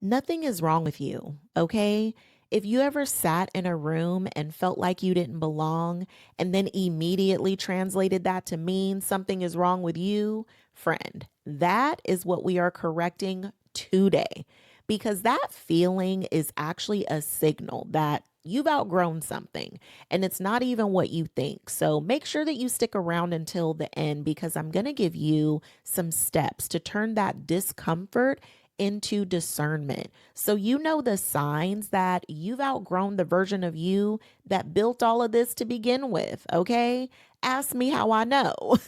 Nothing is wrong with you, okay? If you ever sat in a room and felt like you didn't belong and then immediately translated that to mean something is wrong with you, friend, that is what we are correcting today. Because that feeling is actually a signal that you've outgrown something and it's not even what you think. So make sure that you stick around until the end because I'm going to give you some steps to turn that discomfort into discernment. So you know the signs that you've outgrown the version of you that built all of this to begin with, okay? Ask me how I know.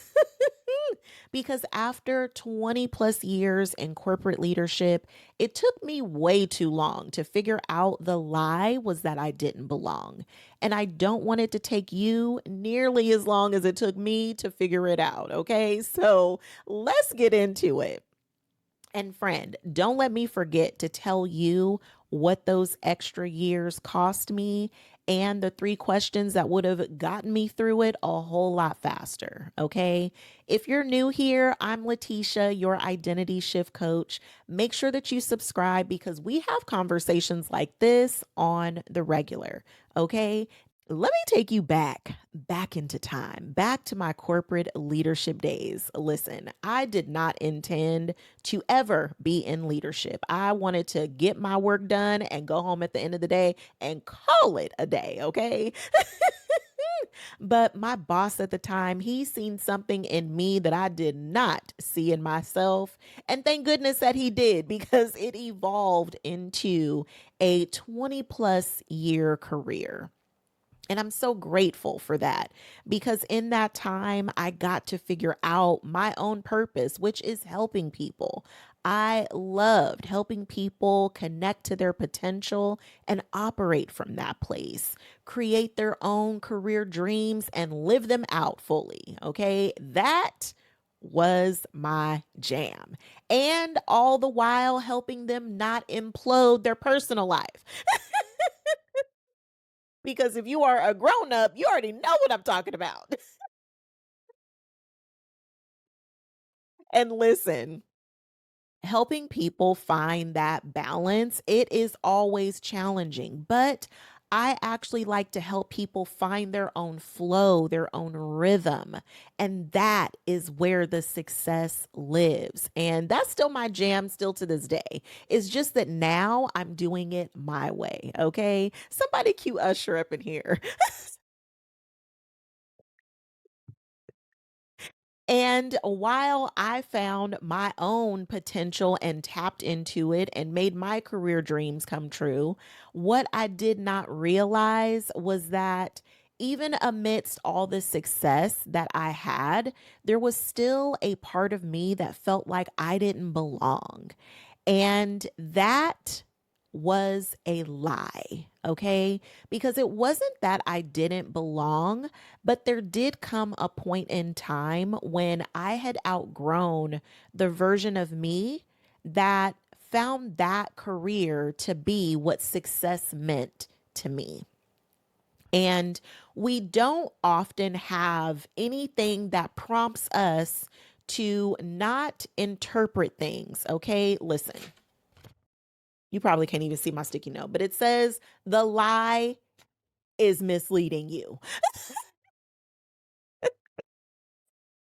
Because after 20 plus years in corporate leadership, it took me way too long to figure out the lie was that I didn't belong. And I don't want it to take you nearly as long as it took me to figure it out, okay? So let's get into it. And friend, don't let me forget to tell you what those extra years cost me and the three questions that would have gotten me through it a whole lot faster. Okay. If you're new here, I'm Letitia, your identity shift coach. Make sure that you subscribe because we have conversations like this on the regular. Okay. Let me take you back into time, back to my corporate leadership days. Listen, I did not intend to ever be in leadership. I wanted to get my work done and go home at the end of the day and call it a day, okay? But my boss at the time, he seen something in me that I did not see in myself. And thank goodness that he did because it evolved into a 20 plus year career. And I'm so grateful for that because in that time, I got to figure out my own purpose, which is helping people. I loved helping people connect to their potential and operate from that place, create their own career dreams and live them out fully. Okay. That was my jam. And all the while helping them not implode their personal life. Because if you are a grown up, you already know what I'm talking about. And listen, helping people find that balance, it is always challenging, but I actually like to help people find their own flow, their own rhythm. And that is where the success lives. And that's still my jam, still to this day. It's just that now I'm doing it my way. Okay. Somebody cue Usher up in here. And while I found my own potential and tapped into it and made my career dreams come true, what I did not realize was that even amidst all the success that I had, there was still a part of me that felt like I didn't belong. And that was a lie, okay? Because it wasn't that I didn't belong, but there did come a point in time when I had outgrown the version of me that found that career to be what success meant to me. And we don't often have anything that prompts us to not interpret things, okay? Listen, you probably can't even see my sticky note, but it says the lie is misleading you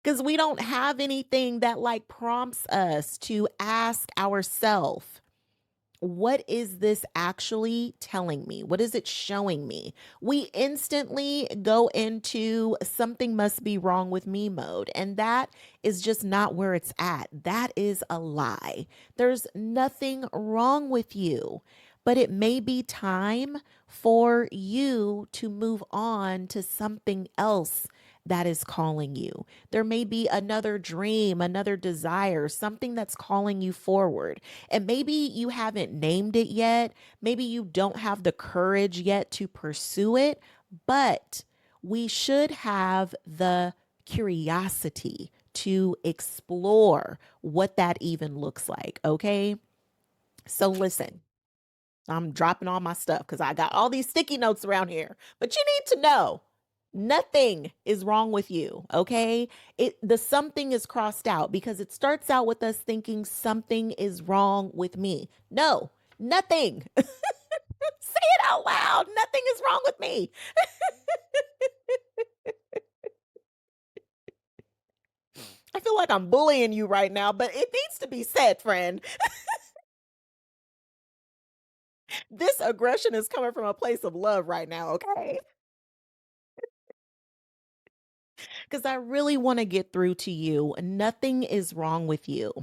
because we don't have anything that like prompts us to ask ourselves, what is this actually telling me? What is it showing me? We instantly go into something must be wrong with me mode. And that is just not where it's at. That is a lie. There's nothing wrong with you, but it may be time for you to move on to something else that is calling you. There may be another dream, another desire, something that's calling you forward. And maybe you haven't named it yet. Maybe you don't have the courage yet to pursue it, but we should have the curiosity to explore what that even looks like. Okay. So listen, I'm dropping all my stuff because I got all these sticky notes around here. But you need to know nothing is wrong with you, okay? The something is crossed out because it starts out with us thinking something is wrong with me. No, Nothing. Say it out loud. Nothing is wrong with me. I feel like I'm bullying you right now, but it needs to be said, friend. This aggression is coming from a place of love right now, okay? Because I really want to get through to you. Nothing is wrong with you.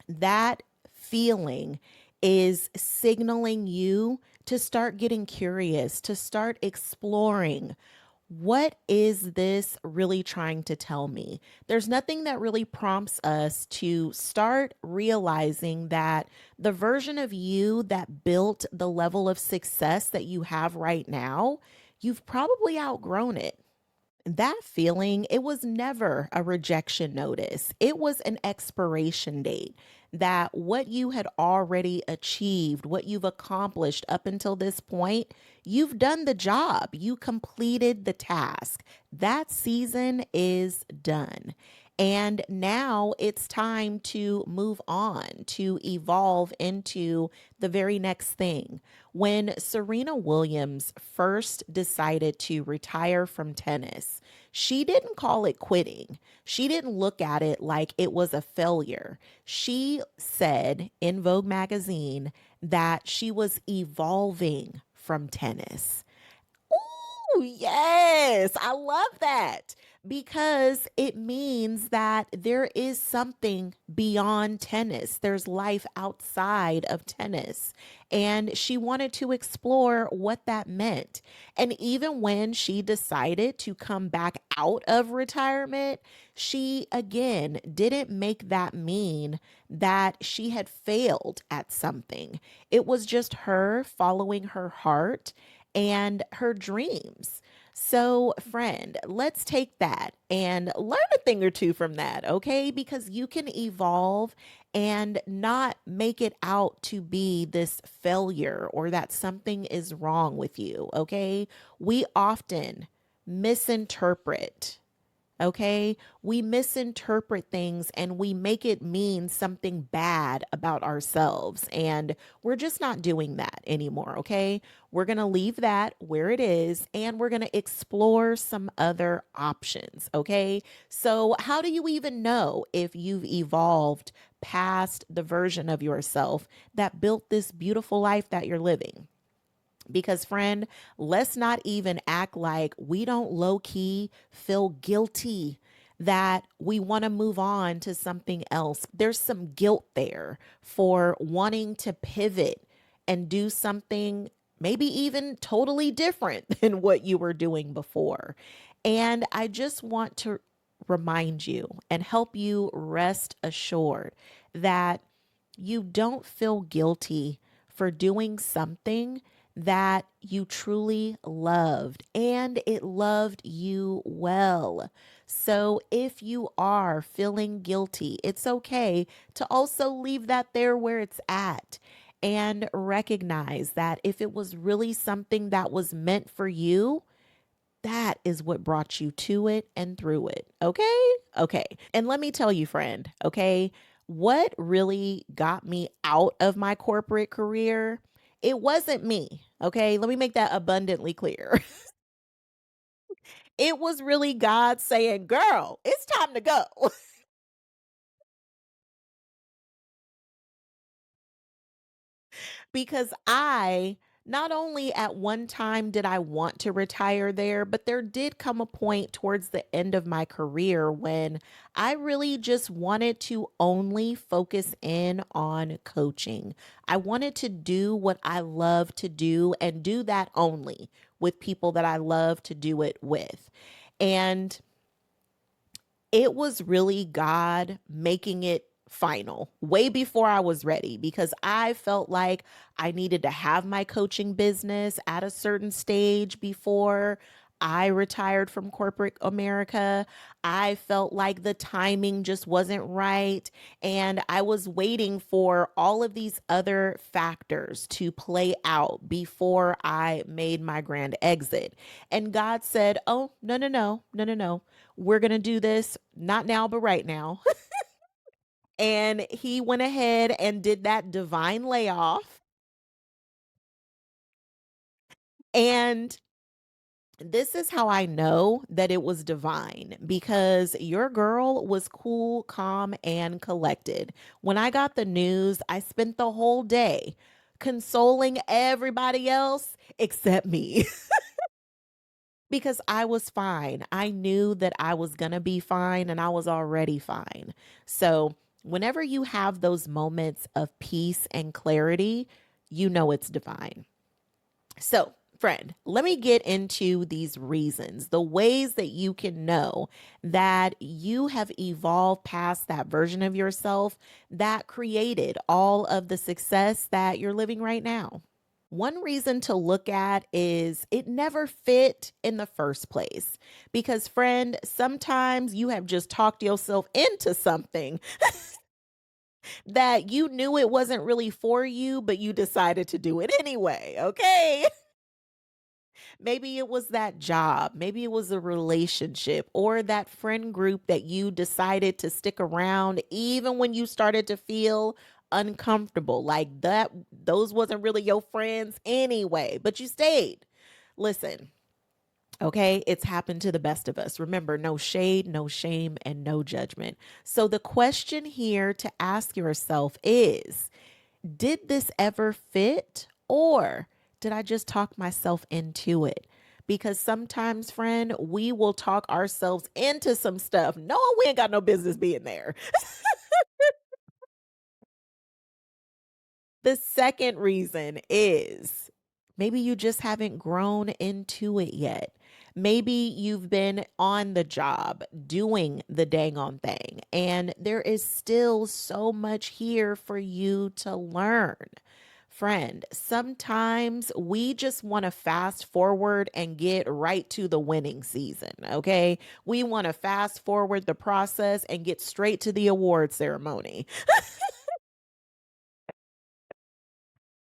That feeling is signaling you to start getting curious, to start exploring. What is this really trying to tell me? There's nothing that really prompts us to start realizing that the version of you that built the level of success that you have right now, you've probably outgrown it. That feeling, it was never a rejection notice. It was an expiration date that what you had already achieved, what you've accomplished up until this point, you've done the job. You completed the task. That season is done. And now it's time to move on, to evolve into the very next thing. When Serena Williams first decided to retire from tennis, she didn't call it quitting. She didn't look at it like it was a failure. She said in Vogue magazine that she was evolving from tennis. Ooh, yes, I love that because it means that there is something beyond tennis. There's life outside of tennis. And she wanted to explore what that meant. And even when she decided to come back out of retirement, she again didn't make that mean that she had failed at something. It was just her following her heart and her dreams. So, friend, let's take that and learn a thing or two from that, okay? Because you can evolve and not make it out to be this failure or that something is wrong with you, okay? We often misinterpret. Okay. We misinterpret things and we make it mean something bad about ourselves. And we're just not doing that anymore. Okay. We're going to leave that where it is and we're going to explore some other options. Okay. So, how do you even know if you've evolved past the version of yourself that built this beautiful life that you're living? Because, friend, let's not even act like we don't low key feel guilty that we want to move on to something else. There's some guilt there for wanting to pivot and do something maybe even totally different than what you were doing before. And I just want to remind you and help you rest assured that you don't feel guilty for doing something that you truly loved and it loved you well. So if you are feeling guilty, it's okay to also leave that there where it's at and recognize that if it was really something that was meant for you, that is what brought you to it and through it. Okay? Okay. And let me tell you, friend, okay, what really got me out of my corporate career? It wasn't me. Okay. Let me make that abundantly clear. It was really God saying, girl, it's time to go. Because I not only at one time did I want to retire there, but there did come a point towards the end of my career when I really just wanted to only focus in on coaching. I wanted to do what I love to do and do that only with people that I love to do it with. And it was really God making it final way before I was ready because I felt like I needed to have my coaching business at a certain stage before I retired from corporate America. I felt like the timing just wasn't right. And I was waiting for all of these other factors to play out before I made my grand exit. And God said, oh, no, no, no, no, no, no. We're going to do this not now, but right now. And he went ahead and did that divine layoff. And this is how I know that it was divine because your girl was cool, calm, and collected. When I got the news, I spent the whole day consoling everybody else except me because I was fine. I knew that I was going to be fine and I was already fine. So, whenever you have those moments of peace and clarity, you know it's divine. So, friend, let me get into these reasons, the ways that you can know that you have evolved past that version of yourself that created all of the success that you're living right now. One reason to look at is it never fit in the first place. Because, friend, sometimes you have just talked yourself into something that you knew it wasn't really for you, but you decided to do it anyway. Okay. Maybe it was that job, maybe it was a relationship or that friend group that you decided to stick around even when you started to feel uncomfortable. Like that those wasn't really your friends anyway, but you stayed. Listen, okay, it's happened to the best of us. Remember, no shade, no shame, and no judgment. So the question here to ask yourself is, did this ever fit or did I just talk myself into it? Because sometimes, friend, we will talk ourselves into some stuff knowing we ain't got no business being there. The second reason is maybe you just haven't grown into it yet. Maybe you've been on the job doing the dang on thing, and there is still so much here for you to learn. Friend, sometimes we just want to fast forward and get right to the winning season, okay? We want to fast forward the process and get straight to the award ceremony,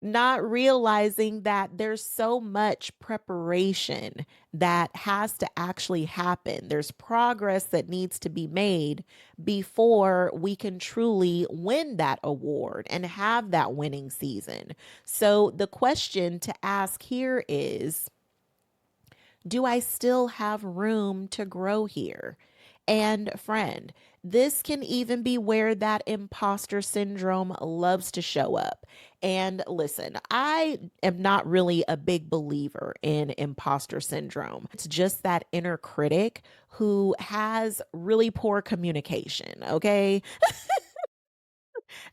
not realizing that there's so much preparation that has to actually happen. There's progress that needs to be made before we can truly win that award and have that winning season. So, the question to ask here is, do I still have room to grow here? And friend, this can even be where that imposter syndrome loves to show up. And listen, I am not really a big believer in imposter syndrome. It's just that inner critic who has really poor communication, okay?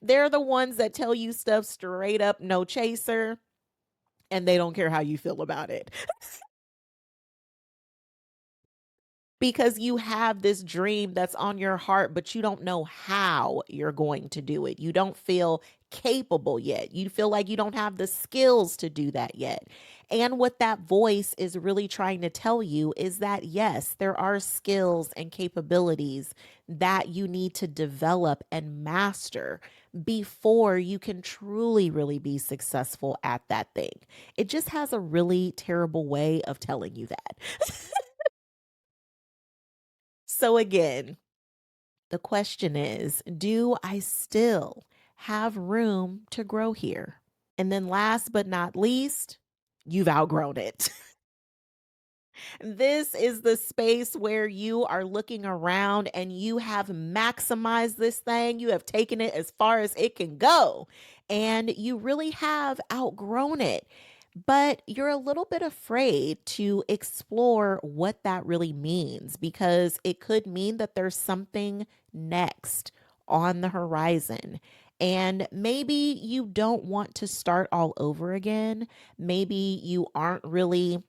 They're the ones that tell you stuff straight up, no chaser, and they don't care how you feel about it. Because you have this dream that's on your heart, but you don't know how you're going to do it. You don't feel capable yet. You feel like you don't have the skills to do that yet. And what that voice is really trying to tell you is that, yes, there are skills and capabilities that you need to develop and master before you can truly, really be successful at that thing. It just has a really terrible way of telling you that. So, again, the question is, do I still have room to grow here? And then, last but not least, you've outgrown it. This is the space where you are looking around and you have maximized this thing. You have taken it as far as it can go, and you really have outgrown it. But you're a little bit afraid to explore what that really means because it could mean that there's something next on the horizon. And maybe you don't want to start all over again. Maybe you aren't really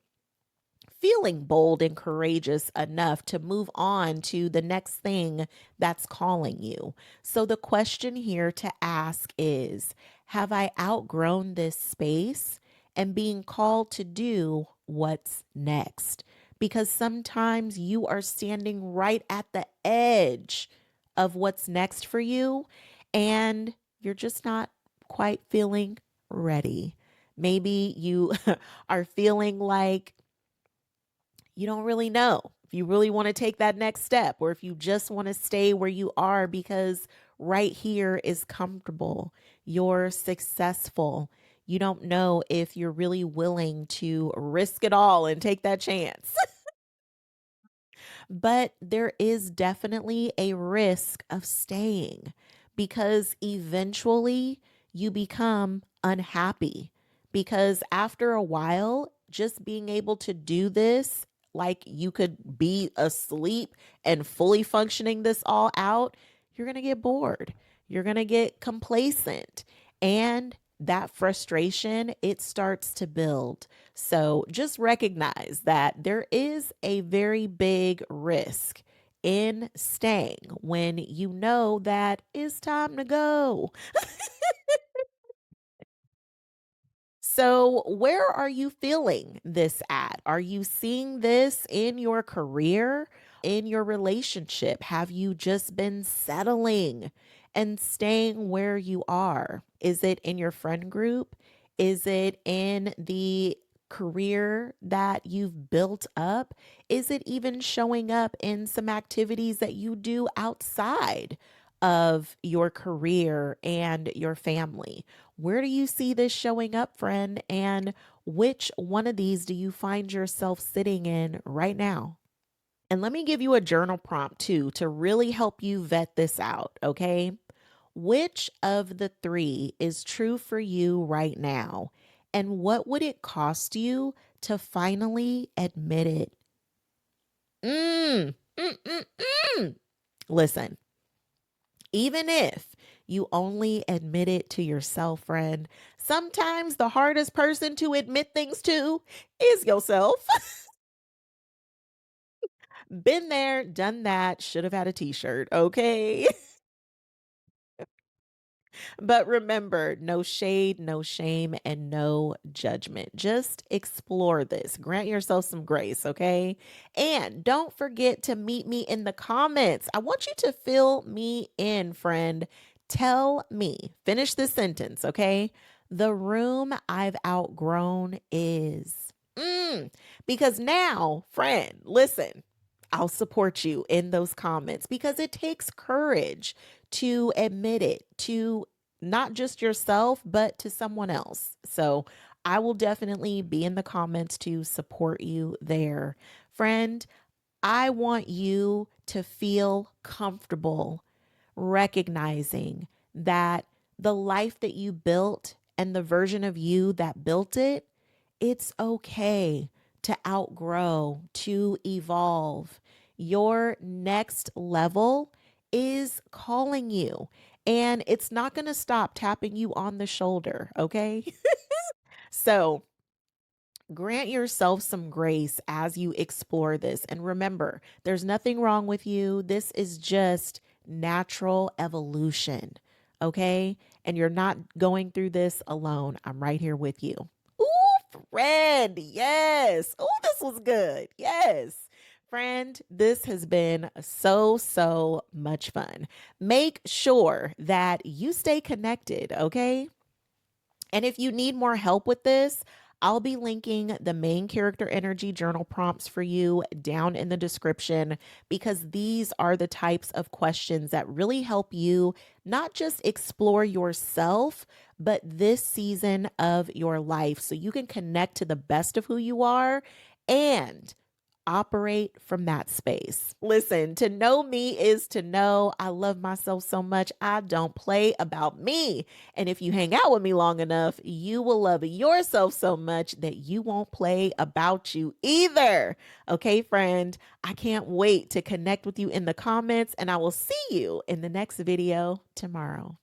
feeling bold and courageous enough to move on to the next thing that's calling you. So, the question here to ask is, have I outgrown this space and being called to do what's next? Because sometimes you are standing right at the edge of what's next for you and you're just not quite feeling ready. Maybe you are feeling like you don't really know if you really want to take that next step or if you just want to stay where you are because right here is comfortable. You're successful. You don't know if you're really willing to risk it all and take that chance. But there is definitely a risk of staying because eventually you become unhappy. Because after a while, just being able to do this, like you could be asleep and fully functioning this all out, you're going to get bored. You're going to get complacent. And that frustration, it starts to build. So just recognize that there is a very big risk in staying when you know that it's time to go. So, where are you feeling this at? Are you seeing this in your career, in your relationship? Have you just been settling and staying where you are? Is it in your friend group? Is it in the career that you've built up? Is it even showing up in some activities that you do outside of your career and your family? Where do you see this showing up, friend? And which one of these do you find yourself sitting in right now? And let me give you a journal prompt too to really help you vet this out, okay? Which of the three is true for you right now? And what would it cost you to finally admit it? Mm, mm, mm, mm. Listen, even if you only admit it to yourself, friend, sometimes the hardest person to admit things to is yourself. Been there, done that, should have had a t shirt, okay? But remember, no shade, no shame, and no judgment. Just explore this. Grant yourself some grace, okay? And don't forget to meet me in the comments. I want you to fill me in, friend. Tell me, finish this sentence, okay? The room I've outgrown is. Because now, friend, listen, I'll support you in those comments because it takes courage to admit it to not just yourself, but to someone else. So I will definitely be in the comments to support you there. Friend, I want you to feel comfortable recognizing that the life that you built and the version of you that built it, it's okay to outgrow, to evolve. Your next level is calling you, and it's not going to stop tapping you on the shoulder, okay? So, grant yourself some grace as you explore this. And remember, there's nothing wrong with you. This is just natural evolution. Okay. And you're not going through this alone. I'm right here with you. Ooh, friend. Yes. Ooh, this was good. Yes. Friend, this has been so much fun. Make sure that you stay connected. Okay. And if you need more help with this, I'll be linking the main character energy journal prompts for you down in the description because these are the types of questions that really help you not just explore yourself, but this season of your life so you can connect to the best of who you are and operate from that space. Listen, to know me is to know I love myself so much. I don't play about me. And if you hang out with me long enough, you will love yourself so much that you won't play about you either. Okay, friend, I can't wait to connect with you in the comments, and I will see you in the next video tomorrow.